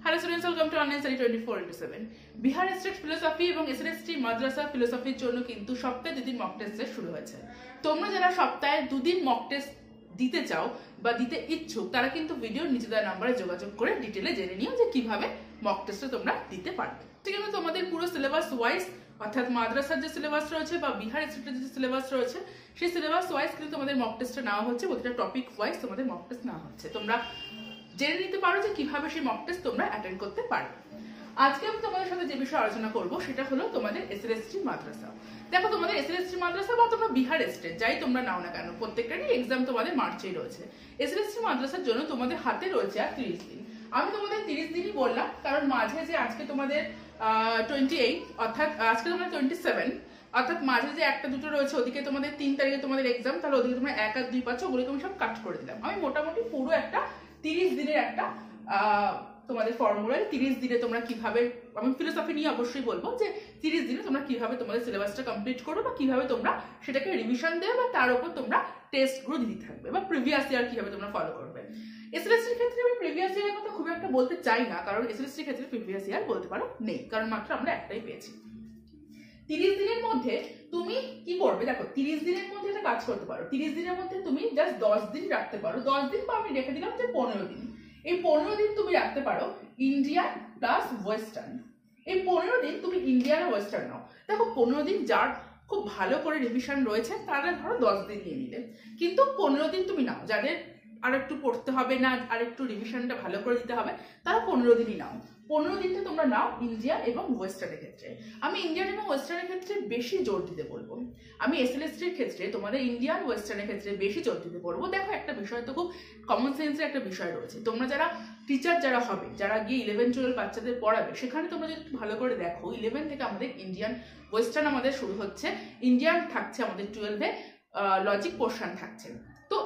Hello students, welcome to online study 24/7. Bihar state philosophy এবং SST মাদ্রাসা ফিলোসফির জন্য কিন্তু সপ্তাহে দুদিন মক টেস্ট শুরু হয়েছে। তোমরা যারা সপ্তাহে দুদিন মক টেস্ট দিতে চাও বা দিতে ইচ্ছুক তারা কিন্তু ভিডিওর নিচে দেওয়া নম্বরে যোগাযোগ করে ডিটেইলে জেনে নিও যে কিভাবে মক টেস্টে তোমরা দিতে পারবে। ঠিক আছে, তোমাদের পুরো সিলেবাস ওয়াইজ অর্থাৎ মাদ্রাসার যে সিলেবাস রয়েছে বা বিহার স্টেটের যে সিলেবাস রয়েছে সেই সিলেবাস ওয়াইজ কিন্তু তোমাদের মক টেস্টে নেওয়া হচ্ছে, প্রতিটা টপিক ওয়াইজ তোমাদের মক টেস্ট নেওয়া হচ্ছে। তোমরা জেনে নিতে পারো যে কিভাবে সেই মক টেস্ট তোমরা অ্যাটেন্ড করতে পারো। আজকে আমি তোমাদের সাথে যে বিষয়ে আলোচনা করব সেটা হলো তোমাদের এসএসটি মাদ্রাসা। দেখো, তোমাদের এসএসটি মাদ্রাসা বা তোমরা বিহার স্টেট যাই তোমরা নাও না কেন, প্রত্যেকটারই এক্সাম তোমাদের মার্চেই রয়েছে। এসএসটি মাদ্রাসার জন্য তোমাদের হাতে রয়েছে আর 30 দিন। আমি তোমাদের 30 দিনই বললাম কারণ মাঝে যে আজকে তোমাদের 28 অর্থাৎ আজকে তোমাদের 27 অর্থাৎ মাঝে যে একটা দুটো রয়েছে ওদিকে তোমাদের 3 তারিখে তোমাদের এক্সাম, তাহলে ওদিকে তোমরা 1 আর 2 পাচ্ছ, ওগুলোকে আমি সব কাট করে দিলাম। আমি মোটামুটি পুরো একটা 30 দিনের একটা তোমাদের ফর্মুলা 30 দিনে তোমরা কিভাবে, আমি ফিলোসফি নিয়ে অবশ্যই বলবো যে 30 দিনে তোমরা কিভাবে তোমাদের সিলেবাসটা কমপ্লিট করবে বা কিভাবে তোমরা সেটাকে রিভিশন দেবে বা তার উপর তোমরা টেস্টগুলো দিতে থাকবে বা প্রিভিয়াস ইয়ার কিভাবে তোমরা ফলো করবে। এসএসসির ক্ষেত্রে আমি প্রিভিয়াস ইয়ারের কথা খুব একটা বলতে চাই না, কারণ এসএসসির ক্ষেত্রে প্রিভিয়াস ইয়ার বলতে পারো নেই, কারণ মাত্র আমরা একটাই পেয়েছি। 30 দিনের মধ্যে তুমি কি করবে? দেখো, 30 দিনের মধ্যে একটা কাজ করতে পারো। 30 দিনের মধ্যে তুমি জাস্ট 10 দিন রাখতে পারো। 10 দিন বা আমি রেখে দিলাম যে 15 দিন। এই 15 দিন তুমি রাখতে পারো ইন্ডিয়ান প্লাস ওয়েস্টার্ন। এই 15 দিন তুমি ইন্ডিয়ান আর ওয়েস্টার্ন নাও। দেখো, 15 দিন যার খুব ভালো করে রিভিশন রয়েছে তারা ধরো 10 দিন নিয়ে নিলে, কিন্তু 15 দিন তুমি নাও যাদের আর একটু পড়তে হবে না, আর একটু রিভিশনটা ভালো করে দিতে হবে, তারা 15 দিনই নাও। 15 দিনটা তোমরা নাও ইন্ডিয়ান এবং ওয়েস্টার্নের ক্ষেত্রে। আমি ইন্ডিয়ান এবং ওয়েস্টার্নের ক্ষেত্রে বেশি জোর দিতে বলবো। আমি এসএলএসটির ক্ষেত্রে তোমাদের ইন্ডিয়ান ওয়েস্টার্নের ক্ষেত্রে বেশি জোর দিতে বলবো। দেখো, একটা বিষয় তো খুব কমন সেন্সের একটা বিষয় রয়েছে। তোমরা যারা টিচার যারা হবে, যারা গিয়ে 11-12 বাচ্চাদের পড়াবে, সেখানে তোমরা যদি ভালো করে দেখো 11 থেকে আমাদের ইন্ডিয়ান ওয়েস্টার্ন আমাদের শুরু হচ্ছে। ইন্ডিয়ান থাকছে আমাদের 12-এ, লজিক পোর্শন থাকছে। তো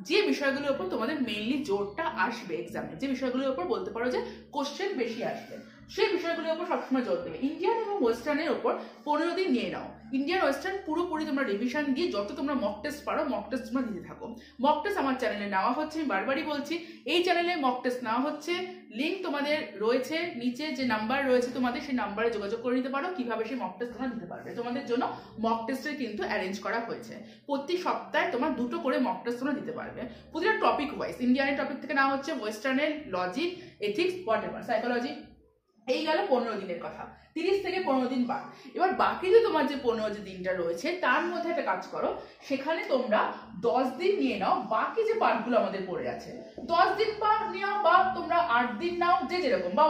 যে বিষয়গুলোর উপর তোমাদের মেইনলি জোরটা আসবে এক্সামে, যে বিষয়গুলোর উপর বলতে পারো যে কোশ্চেন বেশি আসবে, সেই বিষয়গুলোর উপর সবসময় জোর দেবে। ইন্ডিয়ান এবং ওয়েস্টার্নের উপর 15 দিন নিয়ে নাও। ইন্ডিয়ান ওয়েস্টার্ন পুরোপুরি তোমরা রিভিশন দিয়ে যত তোমরা মক টেস্ট পারো মক টেস্ট তোমরা দিতে থাকো। মক টেস্ট আমার চ্যানেলে নেওয়া হচ্ছে, আমি বারবারই বলছি এই চ্যানেলে মক টেস্ট নেওয়া হচ্ছে। লিঙ্ক তোমাদের রয়েছে নিচে, যে নাম্বার রয়েছে তোমাদের সেই নাম্বারে যোগাযোগ করে নিতে পারো কিভাবে সেই মক টেস্ট তোমরা দিতে পারবে। তোমাদের জন্য মক টেস্টের কিন্তু অ্যারেঞ্জ করা হয়েছে। প্রতি সপ্তাহে তোমার 2টো করে মক টেস্ট তোমরা দিতে পারবে, প্রতিটা টপিক ওয়াইজ। ইন্ডিয়ানের টপিক থেকে নেওয়া হচ্ছে, ওয়েস্টার্নের লজিক, এথিক্স, হোয়াটএভার, সাইকোলজি। এই গেল 15 দিনের কথা। 30 থেকে 15 দিন বাদ। এবার বাকি যে তোমার যে 15 দিনটা রয়েছে তার মধ্যে একটা কাজ করো, সেখানে তোমরা 10 দিন নিয়ে নাও বাকি যে পার্টগুলো আমাদের পড়ে আছে। 10 দিন বা নাও বা তোমরা 8 দিন নাও, যে যেরকম, বা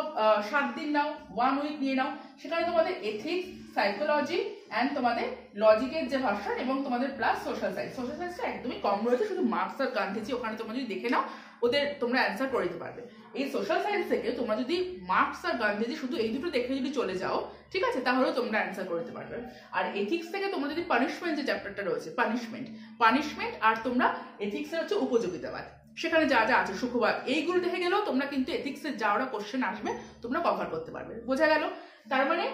7 দিন নাও, 1 উইক নিয়ে নাও। সেখানে তোমাদের এথিক্স, সাইকোলজি অ্যান্ড তোমাদের লজিকের যে ভার্সন এবং তোমাদের প্লাস সোশ্যাল সায়েন্স। সোশ্যাল সায়েন্সটা একদমই কম রয়েছে, শুধু মার্কস আর গান্ধীজি, ওখানে তোমরা যদি দেখে নাও ওদের তোমরা অ্যান্সার করে দিতে পারবে। এই সোশ্যাল সায়েন্স থেকে তোমরা যদি মার্কস আর গান্ধীজি শুধু এই দুটো দেখে যদি চলে যাও, ঠিক আছে, তাহলেও তোমরা অ্যান্সার করে দিতে পারবে। আর এথিক্স থেকে তোমরা যদি পানিশমেন্ট যে চ্যাপ্টারটা রয়েছে, পানিশমেন্ট আর তোমরা এথিক্সের হচ্ছে উপযোগিতাবাদ, সেখানে যা যা আছে, সুখবাদ, এইগুলো দেখে গেলেও তোমরা কিন্তু এথিক্সের যা ওরা কোশ্চেন আসবে তোমরা কভার করতে পারবে। বোঝা গেল? তার মানে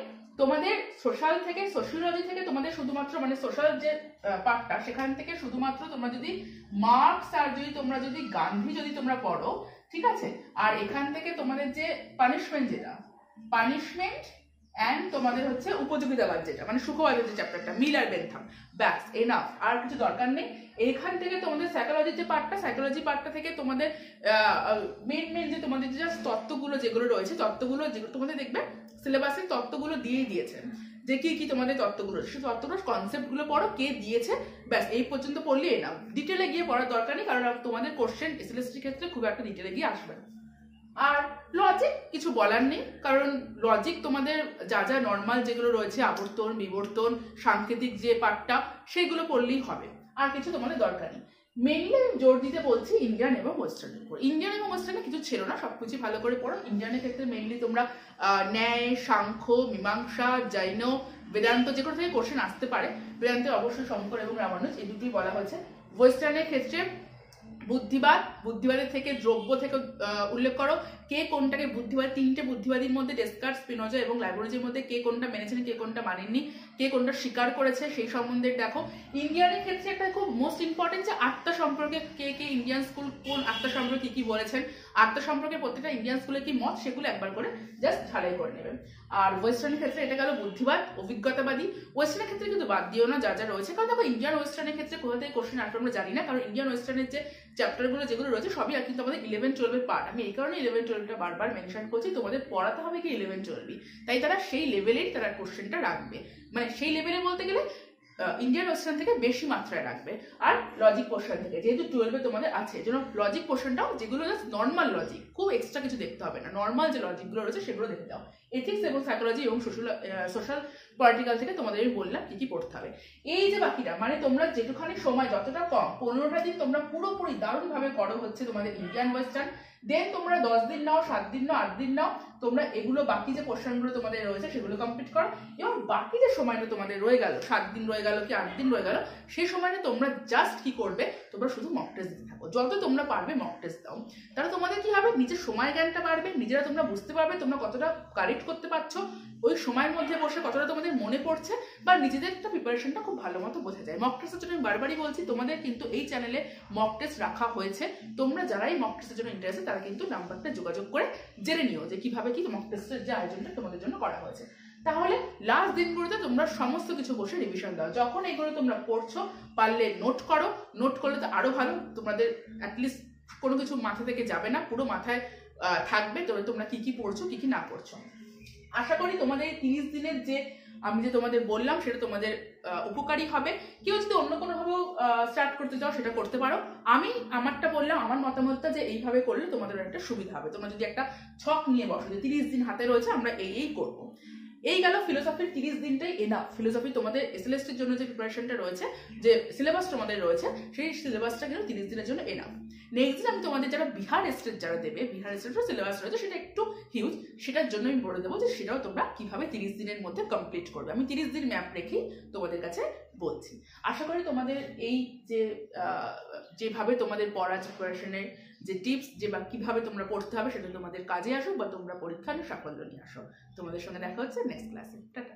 তোমাদের সোশ্যাল থেকে, সোশিওলজি থেকে তোমাদের শুধুমাত্র মানে সোশ্যাল যে পার্টটা, সেখান থেকে শুধুমাত্র তোমরা যদি মার্কস আর যদি তোমরা যদি গান্ধী যদি তোমরা পড়ো, ঠিক আছে, আর এখান থেকে তোমাদের যে পানিশমেন্ট অ্যান্ড তোমাদের হচ্ছে উপযোগিতাবাদ যেটা মানে সুখবাদের যে চ্যাপ্টারটা, মিল আর বেনথাম, ব্যাস এনাফ, আর কিছু দরকার নেই। এখান থেকে তোমাদের সাইকোলজির যে পার্টটা, সাইকোলজি পার্টটা থেকে তোমাদের মেন যে তোমাদের যে তত্ত্বগুলো যেগুলো রয়েছে, তত্ত্বগুলো যেগুলো তোমাদের দেখবে সিলেবাসের তত্ত্বগুলো দিয়ে দিয়েছেন, যে কি কি তোমাদের তত্ত্বগুলো, সেই তত্ত্বগুলো কনসেপ্টগুলো পড়ো, কে দিয়েছে, ব্যাস এই পর্যন্ত পড়লে এনাফ। ডিটেলে গিয়ে পড়ার দরকার নেই, কারণ তোমাদের কোশ্চেন এসএলএসটির ক্ষেত্রে খুব একটা ডিটেলে গিয়ে আসবে না। আর লজিক কিছু বলার নেই, কারণ লজিক তোমাদের যা যা নর্মাল যেগুলো রয়েছে, আবর্তন, বিবর্তন, সাংকেতিক যে পার্টটা, সেগুলো পড়লেই হবে, আর কিছু তোমাদের দরকার নেই। মেনলি জোর দিতে বলছি ইন্ডিয়ান এবং ওয়েস্টার্নের উপর। ইন্ডিয়ান এবং ওয়েস্টার্নে কিছু ছিল না, সবকিছু ভালো করে পড়ো। ইন্ডিয়ানের ক্ষেত্রে মেনলি তোমরা ন্যায়, সাংখ্য, মীমাংসা, জৈন, বেদান্ত, যেগুলো থেকে কোশ্চেন আসতে পারে। বেদান্তে অবশ্যই শঙ্কর এবং রামানুজ, এই দুটোই বলা হয়েছে। ওয়েস্টার্নের ক্ষেত্রে বুদ্ধিবাদের থেকে দ্রব্য থেকে উল্লেখ করো, কে কোনটাকে বুদ্ধিবাদ, 3টে বুদ্ধিবাদীর মধ্যে ডেসকার্ট, স্পিনোজা এবং লাইব্রেরিজের মধ্যে কে কোনটা মেনেছেন, কে কোনটা মানেননি, কে কোনটা স্বীকার করেছে সেই সম্বন্ধে দেখো। ইন্ডিয়ানের ক্ষেত্রে একটা খুব মোস্ট ইম্পর্টেন্ট যে আত্মা সম্পর্কে কে কে ইন্ডিয়ান স্কুল কোন আত্মা সম্পর্কে কি বলেছেন, আত্মা সম্পর্কে প্রত্যেকটা ইন্ডিয়ান স্কুলে কি মত সেগুলো একবার করে জাস্ট ঝালাই করে নেবেন। আর ওয়েস্টার্নের ক্ষেত্রে এটা গেল বুদ্ধিবাদ, অভিজ্ঞতাবাদী। ওয়েস্টার্নের ক্ষেত্রে কিন্তু বাদ দিও না যা যা রয়েছে, কারণ দেখো ইন্ডিয়ান ওয়েস্টার্নের ক্ষেত্রে কোথা থেকে কোশ্চেন আসবে আমরা জানি না, কারণ ইন্ডিয়ান ওয়েস্টার্নের যে চ্যাপ্টারগুলো যেগুলো রয়েছে সবই আর কিন্তু আমাদের 11-12 পার্ট। আমি এই কারণে 11-12টা বারবার মেনশন করছি, তোমাদের পড়াতে হবে কি 11-12, তাই তারা সেই লেভেলেই তারা কোশ্চেনটা রাখবে, মানে সেই লেভেলে বলতে গেলে ইন্ডিয়ান ওয়েস্টার্ন থেকে বেশি মাত্রায় রাখবে। আর লজিক পোর্শন থেকে, যেহেতু 12-এ তোমাদের আছে, যেন লজিক পোর্শনটাও যেগুলো জাস্ট নর্মাল লজিক, খুব এক্সট্রা কিছু দেখতে হবে না, নর্মাল যে লজিকগুলো রয়েছে সেগুলো দেখতে দাও। এথিক্স এবং সাইকোলজি এবং সোশ্যাল পলিটিক্যাল থেকে তোমাদের আমি বললাম কি কি পড়তে হবে। এই যে বাকিটা মানে তোমরা যেটুখানি সময় যতটা কম 15টা দিন তোমরা পুরোপুরি দারুণভাবে করো হচ্ছে তোমাদের ইন্ডিয়ান ওয়েস্টার্ন, দেন তোমরা 10 দিন নাও, 7 দিন নাও, 8 দিন নাও, তোমরা এগুলো বাকি যে কোশ্চেনগুলো তোমাদের রয়েছে সেগুলো কমপ্লিট করো, এবং বাকি যে সময়টা তোমাদের রয়ে গেল, 7 দিন রয়ে গেল কি 8 দিন রয়ে গেল, সেই সময়টা তোমরা জাস্ট কি করবে, তোমরা শুধু মক টেস্ট দিতে থাকো, যত তোমরা পারবে মক টেস্ট দাও। তাহলে তোমাদের কি হবে, নিজের সময় জ্ঞানটা বাড়বে, নিজেরা তোমরা বুঝতে পারবে তোমরা কতটা কারেক্ট করতে পারছো, ওই সময়ের মধ্যে বসে কতটা তোমাদের মনে পড়ছে, বা নিজেদের একটা প্রিপারেশনটা খুব ভালো মতো বোঝা যায়। মক টেস্টের জন্য আমি বারবারই বলছি, তোমাদের কিন্তু এই চ্যানেলে মক টেস্ট রাখা হয়েছে, তোমরা যারাই মক টেস্টের জন্য ইন্টারেস্টেড তারা কিন্তু নাম্বারটা যোগাযোগ করে জেনে নিও যে কিভাবে কি মক টেস্টের যে আয়োজনটা তোমাদের জন্য করা হয়েছে। তাহলে লাস্ট দিনগুলোতে তোমরা সমস্ত কিছু বসে রিভিশন দাও, যখন এইগুলো তোমরা পড়ছো পারলে নোট করো, নোট করলে তো আরো ভালো, তোমাদের অ্যাটলিস্ট কোনো কিছু মাথা থেকে যাবে না, পুরো মাথায় থাকবে তোমরা কি কি পড়ছো কি কি না পড়ছো। আশা করি তোমাদের 30 দিনের যে আমি যে তোমাদের বললাম সেটা তোমাদের উপকারী হবে। কেউ যদি অন্য কোনোভাবেও স্টার্ট করতে চাও সেটা করতে পারো, আমি আমারটা বললাম, আমার মতামতটা যে এইভাবে করলে তোমাদের একটা সুবিধা হবে। তোমরা যদি একটা ছক নিয়ে বসো যে 30 দিন হাতে রয়েছে আমরা এই করবো, এই গেল ফিলোসফির 30 দিনটাই এনাফ। ফিলোসফি তোমাদের এসএলএসটি এর জন্য যে প্রিপারেশনটা রয়েছে, যে সিলেবাস তোমাদের রয়েছে, সেই সিলেবাসটা কিন্তু 30 দিনের জন্য এনাফ। নেক্সট দিন আমি তোমাদের যারা বিহার স্টেট যারা দেবে, বিহার স্টেটের সিলেবাস রয়েছে সেটা একটু হিউজ, সেটার জন্য আমি বলে দেবো যে সেটাও তোমরা কিভাবে 30 দিনের মধ্যে কমপ্লিট করবে, আমি 30 দিন ম্যাপ রেখেই তোমাদের কাছে বলছি। আশা করি তোমাদের এই যে যেভাবে তোমাদের পড়া প্রিপারেশনের যে টিপস যে বা কিভাবে তোমরা পড়তে হবে সেটা তোমাদের কাজে আসুক, বা তোমরা পরীক্ষায় সাফল্য নিয়ে আসো। তোমাদের সঙ্গে দেখা হচ্ছে নেক্সট ক্লাসে। টাটা।